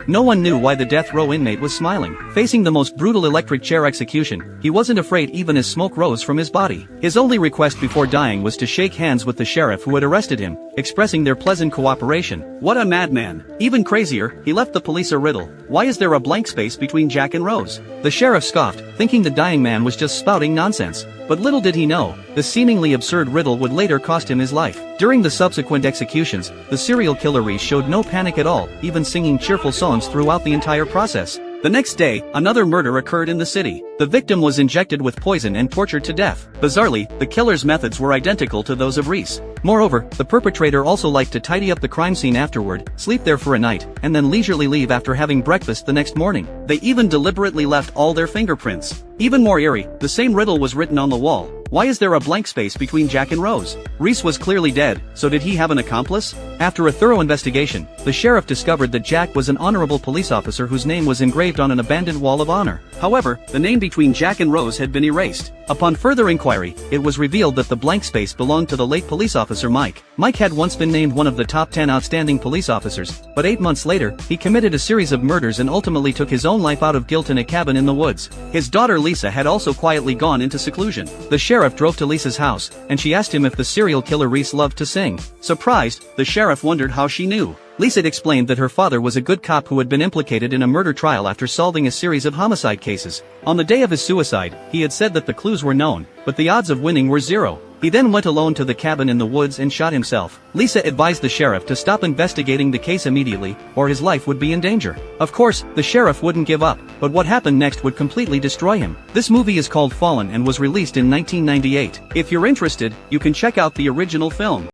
No one knew why the death row inmate was smiling. Facing the most brutal electric chair execution, he wasn't afraid even as smoke rose from his body. His only request before dying was to shake hands with the sheriff who had arrested him, expressing their pleasant cooperation. What a madman. Even crazier, he left the police a riddle. Why is there a blank space between Jack and Rose? The sheriff scoffed, thinking the dying man was just spouting nonsense. But little did he know, the seemingly absurd riddle would later cost him his life. During the subsequent executions, the serial killer Reese showed no panic at all, even singing cheerful songs throughout the entire process. The next day, another murder occurred in the city. The victim was injected with poison and tortured to death. Bizarrely, the killer's methods were identical to those of Reese. Moreover, the perpetrator also liked to tidy up the crime scene afterward, sleep there for a night, and then leisurely leave after having breakfast the next morning. They even deliberately left all their fingerprints. Even more eerie, the same riddle was written on the wall. Why is there a blank space between Jack and Rose? Reese was clearly dead, so did he have an accomplice? After a thorough investigation, the sheriff discovered that Jack was an honorable police officer whose name was engraved on an abandoned wall of honor. However, the name between Jack and Rose had been erased. Upon further inquiry, it was revealed that the blank space belonged to the late police officer Mike. Mike had once been named one of the top 10 outstanding police officers, but 8 months later, he committed a series of murders and ultimately took his own life out of guilt in a cabin in the woods. His daughter Lisa had also quietly gone into seclusion. The sheriff drove to Lisa's house, and she asked him if the serial killer Reese loved to sing. Surprised, the sheriff wondered how she knew. Lisa explained that her father was a good cop who had been implicated in a murder trial after solving a series of homicide cases. On the day of his suicide, he had said that the clues were known, but the odds of winning were 0. He then went alone to the cabin in the woods and shot himself. Lisa advised the sheriff to stop investigating the case immediately, or his life would be in danger. Of course, the sheriff wouldn't give up, but what happened next would completely destroy him. This movie is called Fallen and was released in 1998. If you're interested, you can check out the original film.